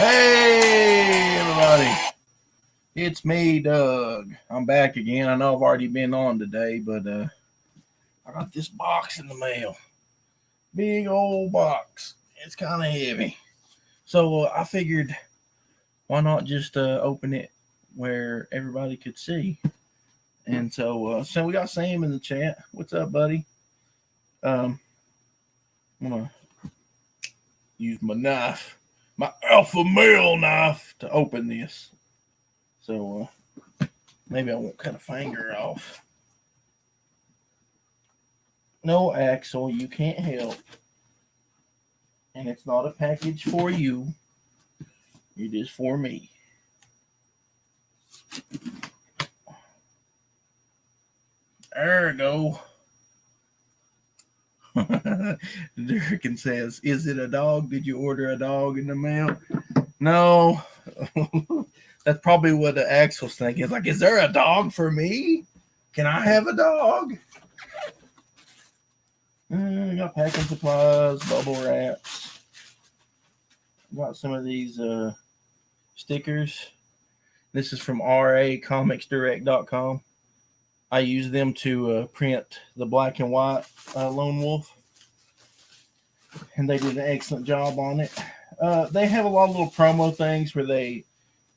Hey, everybody. It's me, Doug. I'm back again. I know I've already been on today, but I got this box in the mail. Big old box. It's kind of heavy. So I figured, why not just open it where everybody could see? And so we got Sam in the chat. What's up, buddy? I'm going to use my knife, my alpha male knife, to open this. So maybe I won't cut a finger off. No, Axel, you can't help. And it's not a package for you. It is for me. There we go. Durkin says, is it a dog? Did you order a dog in the mail? No. That's probably what the Axel's thinking. It's like, is there a dog for me? Can I have a dog? Got packing supplies, bubble wraps. Got some of these stickers. This is from racomicsdirect.com. I use them to print the black and white Lone Wolf, and they did an excellent job on it. They have a lot of little promo things where they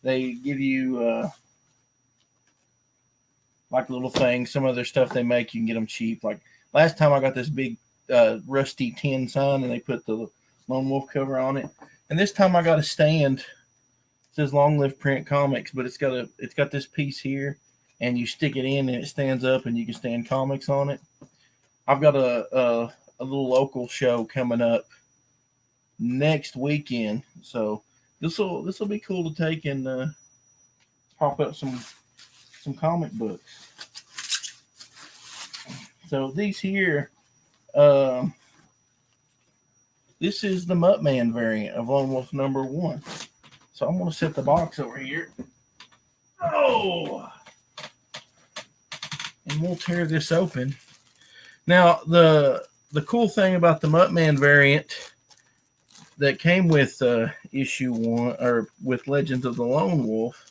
give you like little things. Some of their stuff they make, you can get them cheap. Like last time I got this big rusty tin sign, and they put the Lone Wolf cover on it. And this time I got a stand. It says Long Live Print Comics, but it's got this piece here, and you stick it in and it stands up, and you can stand comics on it. I've got a little local show coming up next weekend, so this will be cool to take and pop up some comic books. So these here, this is the Muttman variant of Lone Wolf number 1. So I'm going to set the box over here. Oh! And we'll tear this open. Now, the cool thing about the Muttman variant that came with issue 1, or with Legends of the Lone Wolf,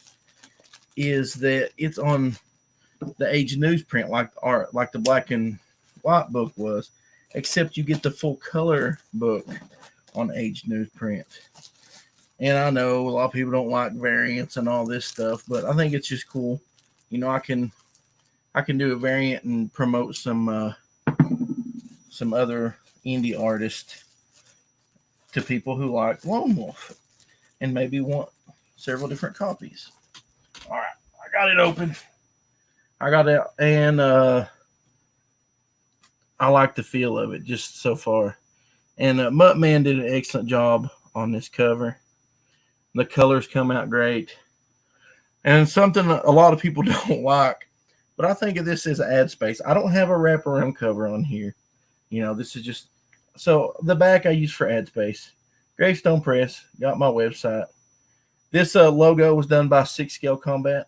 is that it's on the Age newsprint like the black and white book was, except you get the full color book on Age newsprint. And I know a lot of people don't like variants and all this stuff, but I think it's just cool. You know, I can do a variant and promote some other indie artists to people who like Lone Wolf and maybe want several different copies. All right, I got it open. I got it, and I like the feel of it just so far. And Muttman did an excellent job on this cover. The colors come out great. And something a lot of people don't like, but I think of this as ad space. I don't have a wraparound cover on here. You know, this is just, so the back I use for ad space. Gravestone Press, got my website. This logo was done by 6 Scale Combat.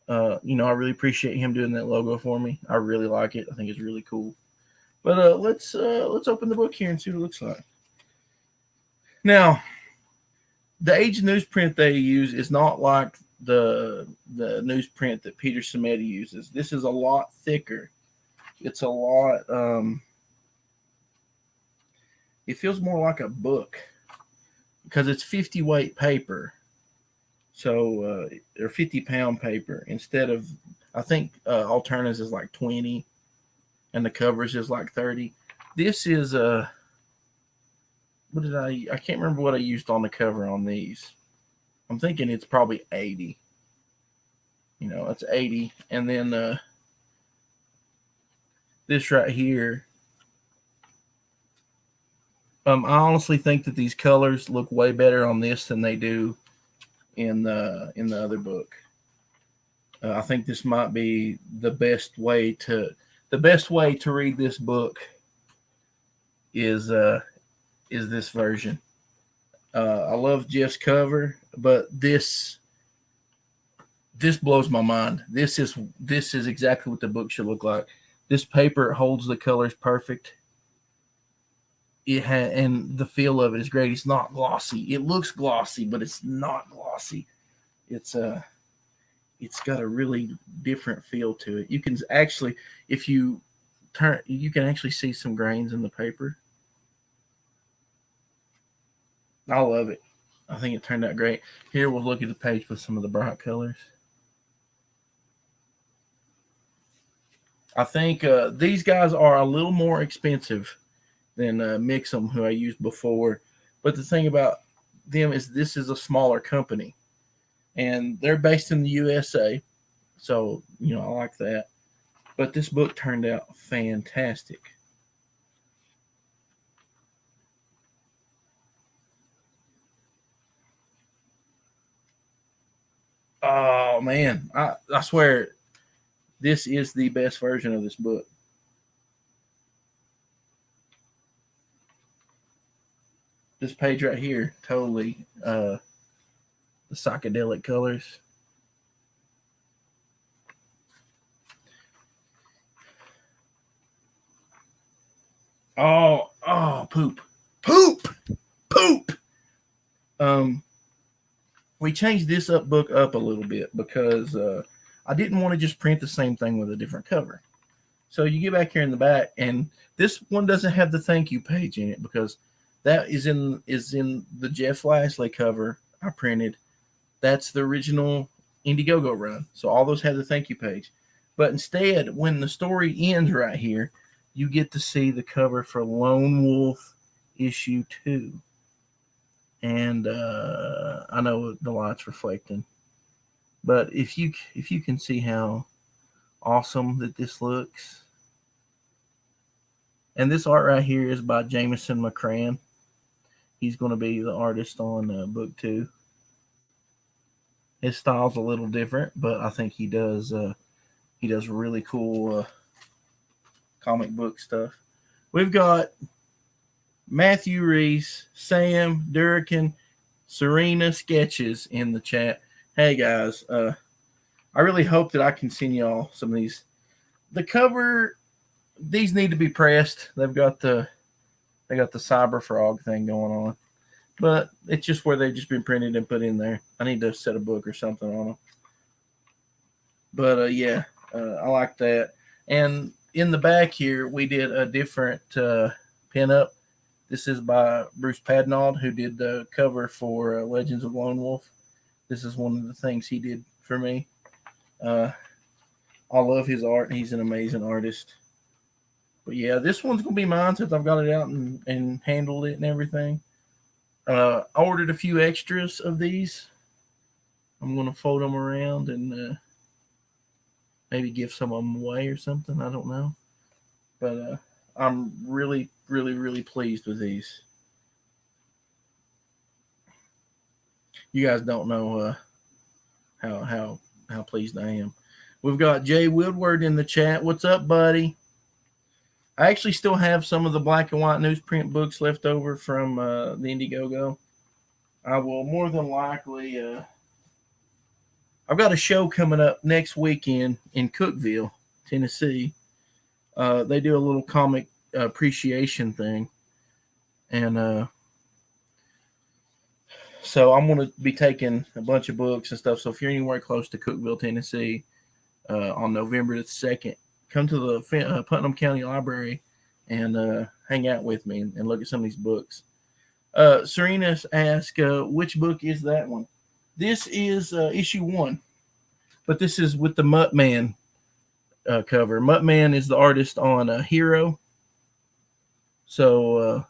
You know, I really appreciate him doing that logo for me. I really like it. I think it's really cool. But let's open the book here and see what it looks like. Now, the Age newsprint they use is not like the newsprint that Peter Simeti uses. This is a lot thicker. It's a lot. It feels more like a book because it's 50 weight paper. So or 50-pound paper instead of, I think Alternatives is like 20, and the covers is like 30. This is what did I can't remember what I used on the cover on these. I'm thinking it's probably 80. You know, it's 80, and then this right here. I honestly think that these colors look way better on this than they do in the other book. I think this might be the best way to read this book is this version. I love Jeff's cover, but this blows my mind. This is exactly what the book should look like. This paper holds the colors perfect. and the feel of it is great. It's not glossy. It looks glossy, but it's not glossy. It's got a really different feel to it. You can actually, if you turn, you can actually see some grains in the paper. I love it. I think it turned out great. Here, we'll look at the page with some of the bright colors. I think these guys are a little more expensive than Mixam, who I used before. But the thing about them is this is a smaller company, and they're based in the USA. So, I like that. But this book turned out fantastic. Oh, man. I swear, this is the best version of this book. This page right here, totally the psychedelic colors. Oh, poop. We changed this book up a little bit because I didn't want to just print the same thing with a different cover. So you get back here in the back, and this one doesn't have the thank you page in it because that is in the Jeff Lasley cover I printed. That's the original Indiegogo run. So all those have the thank you page. But instead, when the story ends right here, you get to see the cover for Lone Wolf issue 2. And I know the light's reflecting, but if you can see how awesome that this looks, and this art right here is by Jameson McCran. He's going to be the artist on book 2. His style's a little different, but I think he does really cool comic book stuff. We've got Matthew Reese, Sam Durkin, Serena Sketches in the chat. Hey guys, I really hope that I can send y'all some of these. The cover, these need to be pressed. They got the Cyber Frog thing going on, but it's just where they've just been printed and put in there. I need to set a book or something on them. But yeah, I like that. And in the back here, we did a different pinup. This is by Bruce Padnaud, who did the cover for Legends of Lone Wolf. This is one of the things he did for me. I love his art. He's an amazing artist. But yeah, this one's going to be mine since I've got it out and handled it and everything. I ordered a few extras of these. I'm going to fold them around and maybe give some of them away or something. I don't know. But I'm really, really, really pleased with these. You guys don't know how pleased I am. We've got Jay Woodward in the chat. What's up, buddy? I actually still have some of the black and white newsprint books left over from the Indiegogo. I will more than likely. I've got a show coming up next weekend in Cookeville, Tennessee. They do a little comic appreciation thing, and so I'm going to be taking a bunch of books and stuff. So if you're anywhere close to Cookeville, Tennessee, on November the 2nd, come to the Putnam County Library and hang out with me and look at some of these books. Serena's asked, which book is that one? This is issue 1, but this is with the Muttman cover. Muttman is the artist on Hero. So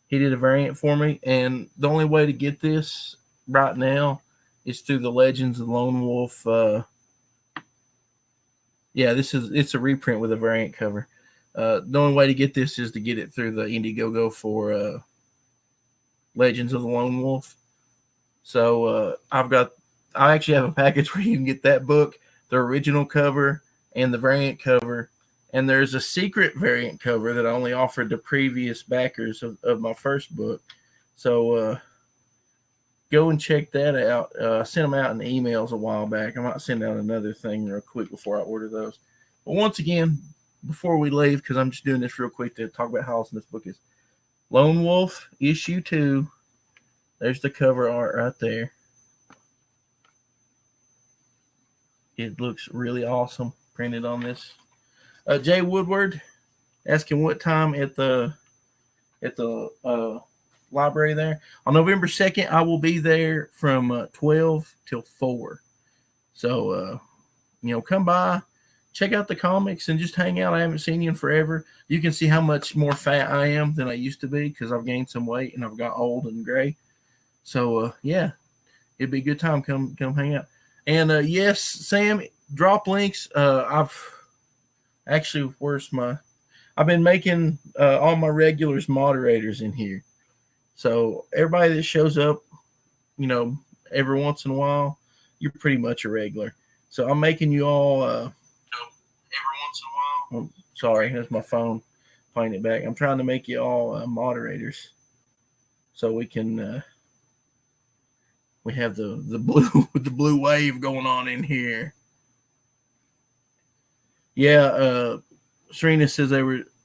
he did a variant for me, and the only way to get this right now is through the Legends of Lone Wolf. Yeah, it's a reprint with a variant cover. The only way to get this is to get it through the Indiegogo for Legends of the Lone Wolf. So I actually have a package where you can get that book, the original cover, and the variant cover. And there's a secret variant cover that I only offered to previous backers of my first book. So go and check that out. I sent them out in emails a while back. I might send out another thing real quick before I order those. But once again, before we leave, because I'm just doing this real quick to talk about how awesome this book is. Lone Wolf issue 2. There's the cover art right there. It looks really awesome printed on this. Jay Woodward asking what time at the library there. On November 2nd, I will be there from 12 till 4. So, come by, check out the comics, and just hang out. I haven't seen you in forever. You can see how much more fat I am than I used to be because I've gained some weight and I've got old and gray. So, yeah, it'd be a good time. Come hang out. And, yes, Sam, drop links. I've actually, I've been making all my regulars moderators in here. So everybody that shows up, every once in a while, you're pretty much a regular. So I'm making you all every once in a while. Oh, sorry, that's my phone playing it back. I'm trying to make you all moderators so we can we have the blue wave going on in here. Yeah, Serena says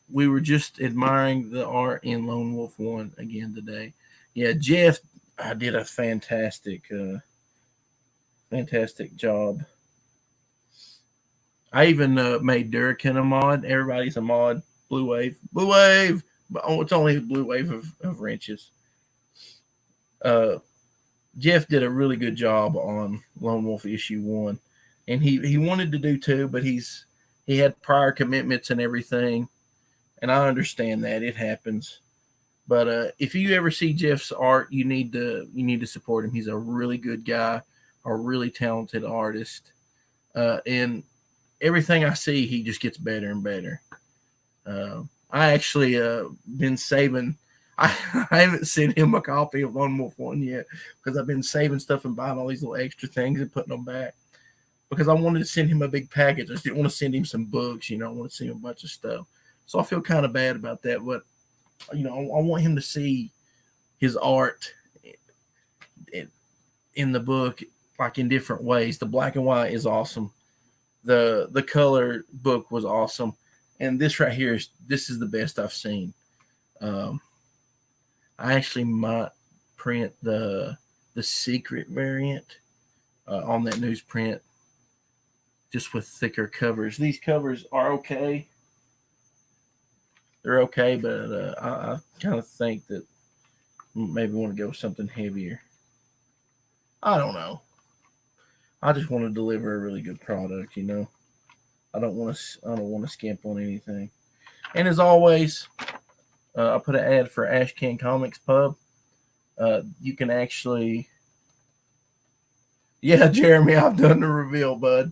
we were just admiring the art in Lone Wolf 1 again today. Yeah, Jeff did a fantastic job. I even made Durkin a mod. Everybody's a mod. Blue Wave. Oh, it's only a Blue Wave of wrenches. Jeff did a really good job on Lone Wolf issue 1. And he wanted to do 2, but he had prior commitments and everything. And I understand that it happens, but if you ever see Jeff's art, you need to support him. He's a really good guy, a really talented artist, and everything I see, he just gets better and better. I actually been saving. I haven't sent him a copy of Lone Wolf 1 yet because I've been saving stuff and buying all these little extra things and putting them back because I wanted to send him a big package. I just didn't want to send him some books. I want to send him a bunch of stuff. So I feel kind of bad about that, but I want him to see his art in the book, like in different ways. The black and white is awesome. The color book was awesome, and this right here this is the best I've seen. I actually might print the secret variant on that newsprint, just with thicker covers. These covers are okay. They're okay, but I kind of think that maybe want to go with something heavier. I don't know. I just want to deliver a really good product, I don't want to skimp on anything. And as always, I put an ad for Ashcan Comics Pub. You can actually, yeah, Jeremy, I've done the reveal, bud.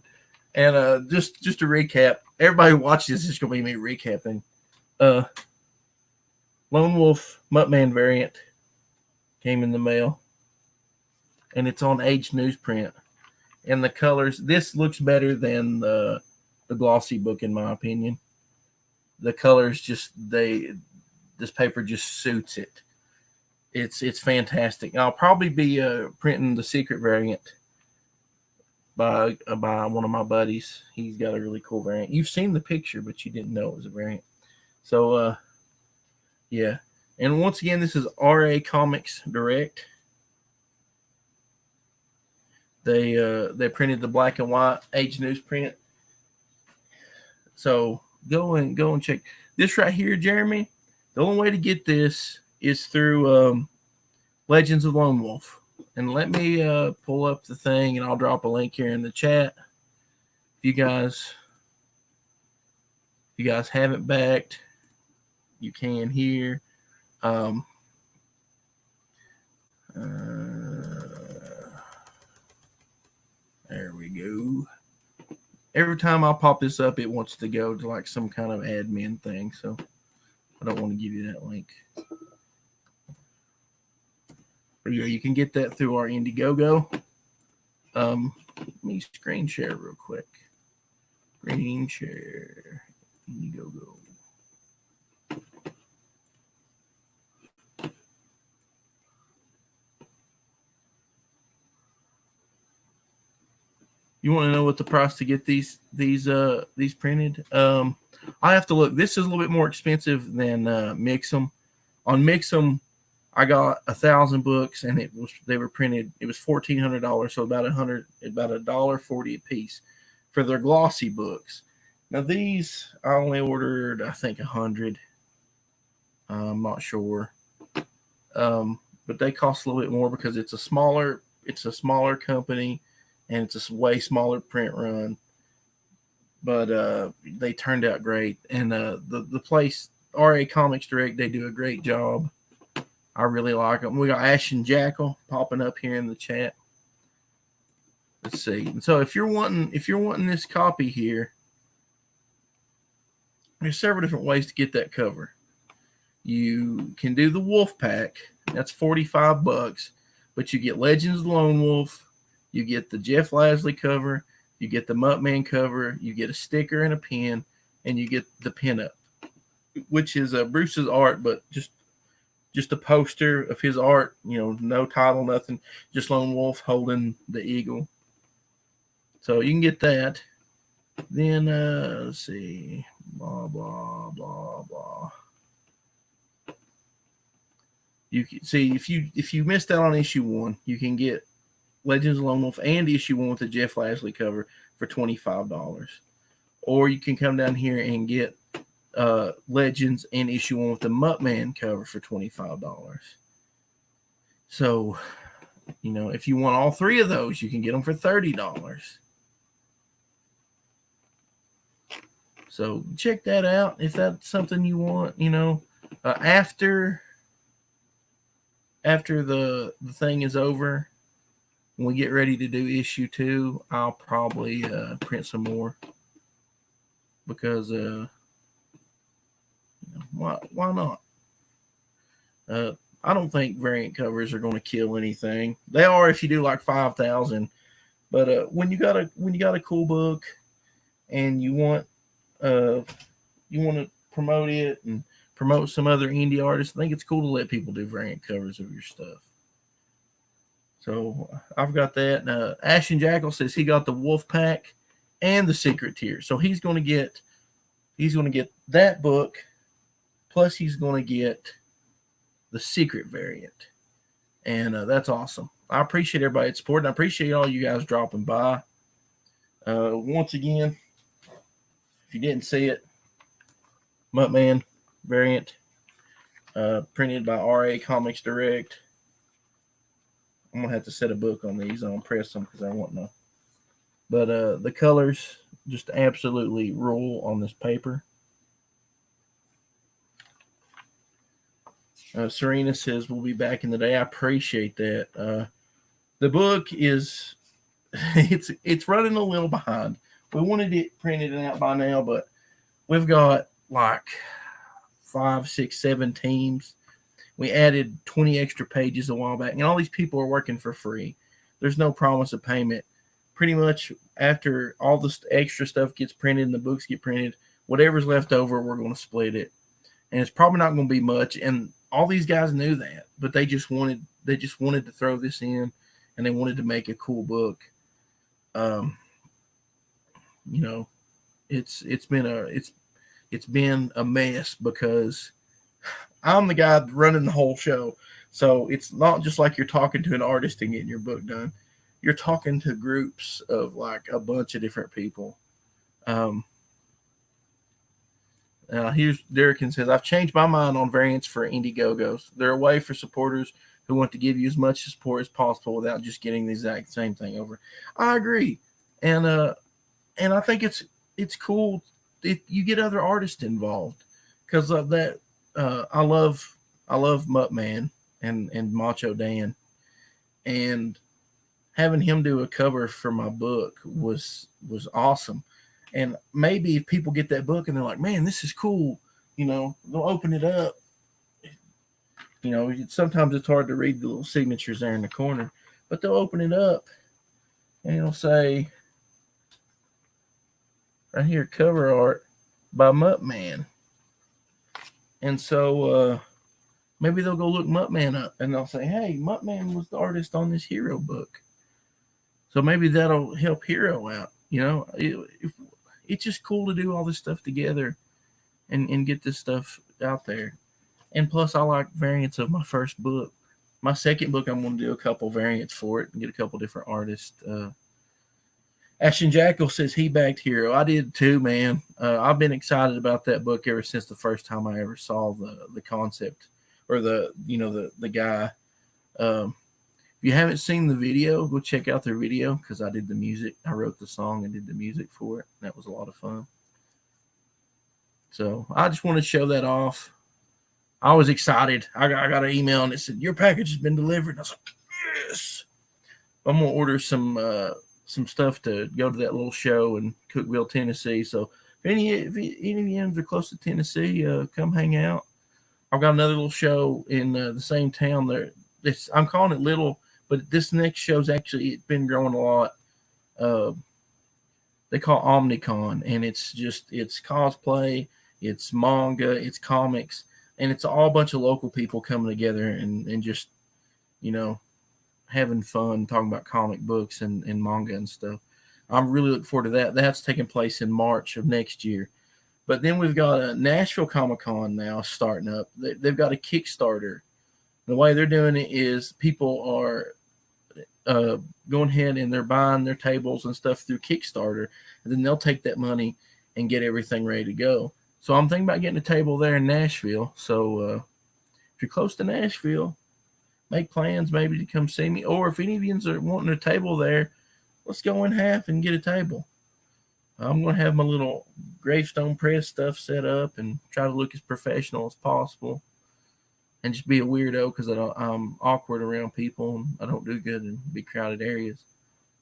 And just to recap, everybody who watches this is going to be me recapping. Lone Wolf Muttman variant came in the mail, and it's on Age newsprint. And the colors, this looks better than the glossy book in my opinion. The colors this paper just suits it. It's fantastic. I'll probably be printing the secret variant by one of my buddies. He's got a really cool variant. You've seen the picture, but you didn't know it was a variant. So, yeah. And once again, this is RA Comics Direct. They printed the black and white Age newsprint. So go and check this right here, Jeremy. The only way to get this is through Legends of Lone Wolf. And let me pull up the thing, and I'll drop a link here in the chat. If you guys haven't backed, you can here. There we go. Every time I pop this up, it wants to go to like some kind of admin thing, so I don't want to give you that link. You can get that through our Indiegogo. Let me screen share real quick. Screen share Indiegogo. You want to know what the price to get these printed? I have to look. This is a little bit more expensive than Mix'em. On Mix'em, I got 1,000 books, and they were printed. It was $1,400, so about $1.40 a piece for their glossy books. Now these I only ordered, I think, 100. I'm not sure, but they cost a little bit more because it's a smaller company, and it's a way smaller print run. But they turned out great, and the place RA Comics Direct, they do a great job. I really like them. We got Ash and Jackal popping up here in the chat. Let's see. And so if you're wanting this copy here, there's several different ways to get that cover. You can do the Wolf Pack. That's $45, but you get Legends of the Lone Wolf, you get the Jeff Lasley cover, you get the Muttman cover, you get a sticker and a pin, and you get the pinup, which is Bruce's art, but just a poster of his art, no title, nothing, just Lone Wolf holding the eagle. So you can get that. Then let's see, blah blah blah blah. You can see if you missed out on issue 1, you can get Legends of Lone Wolf and issue 1 with the Jeff Lasley cover for $25, or you can come down here and get Legends and issue 1 with the Muttman cover for $25. So, if you want all 3 of those, you can get them for $30. So check that out if that's something you want. After the thing is over, when we get ready to do issue 2, I'll probably print some more because why not? I don't think variant covers are going to kill anything. They are if you do like 5,000, but when you got a cool book and you want to promote it and promote some other indie artists, I think it's cool to let people do variant covers of your stuff. So I've got that. Ash and Jackal says he got the Wolf Pack and the Secret Tier, so he's going to get that book, plus he's going to get the secret variant, and that's awesome. I appreciate everybody's support, and I appreciate all you guys dropping by. Once again, if you didn't see it, Muttman variant, printed by RA Comics Direct. I'm gonna have to set a book on these. I'll press them because I want to. But the colors just absolutely rule on this paper. Serena says we'll be back in the day. I appreciate that. The book is it's running a little behind. We wanted it printed out by now, but we've got like 5, 6, 7 teams. We added 20 extra pages a while back, and all these people are working for free. There's no promise of payment. Pretty much after all this extra stuff gets printed and the books get printed, whatever's left over, we're going to split it. And it's probably not going to be much. And all these guys knew that, but they just wanted to throw this in, and they wanted to make a cool book. It's been a mess because I'm the guy running the whole show. So it's not just like you're talking to an artist and getting your book done. You're talking to groups of like a bunch of different people. Here's Derrican says, I've changed my mind on variants for Indiegogos. They're a way for supporters who want to give you as much support as possible without just getting the exact same thing over. I agree. And I think it's cool if you get other artists involved, because of that. I love Muttman and Macho Dan, and having him do a cover for my book was awesome. And maybe if people get that book and they're like, man, this is cool, they'll open it up. Sometimes it's hard to read the little signatures there in the corner, but they'll open it up and it'll say right here, cover art by Muttman. And so maybe they'll go look Muttman up and they'll say, hey, Muttman was the artist on this hero book. So maybe that'll help Hero out. It's just cool to do all this stuff together and get this stuff out there. And plus, I like variants of my first book. My second book, I'm going to do a couple variants for it and get a couple different artists. Ashton Jackal says he backed Hero. I did too, man. I've been excited about that book ever since the first time I ever saw the concept or the guy. If you haven't seen the video, go check out their video because I did the music. I wrote the song and did the music for it. That was a lot of fun. So I just want to show that off. I was excited. I got an email and it said, your package has been delivered. And I was like, yes. I'm going to order some stuff to go to that little show in Cookeville, Tennessee. So if any of you are close to Tennessee, come hang out. I've got another little show in the same town there. I'm calling it little, but this next show's actually it's been growing a lot. They call it Omnicon, and it's cosplay, it's manga, it's comics, and it's all a bunch of local people coming together and just, having fun talking about comic books and manga and stuff. I'm really looking forward to that. That's taking place in March of next year. But then we've got a Nashville Comic Con now starting up. They've got a Kickstarter. The way they're doing it is people are going ahead and they're buying their tables and stuff through Kickstarter, and then they'll take that money and get everything ready to go. So I'm thinking about getting a table there in Nashville. So if you're close to Nashville, make plans maybe to come see me. Or if any of you are wanting a table there, let's go in half and get a table. I'm going to have my little Gravestone Press stuff set up and try to look as professional as possible and just be a weirdo because I'm awkward around people and I don't do good in big crowded areas.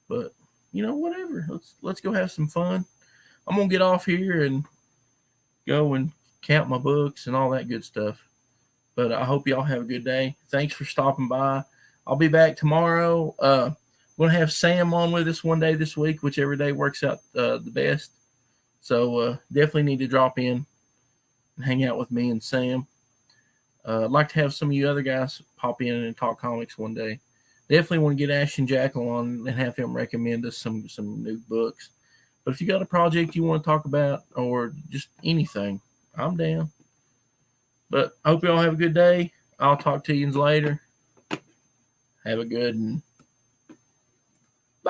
But, whatever. Let's go have some fun. I'm going to get off here and go and count my books and all that good stuff. But I hope y'all have a good day. Thanks for stopping by. I'll be back tomorrow. We're going to have Sam on with us one day this week, whichever day works out the best. So definitely need to drop in and hang out with me and Sam. I'd like to have some of you other guys pop in and talk comics one day. Definitely want to get Ashton Jackal on and have him recommend us some new books. But if you got a project you want to talk about or just anything, I'm down. But I hope you all have a good day. I'll talk to you later. Have a good one.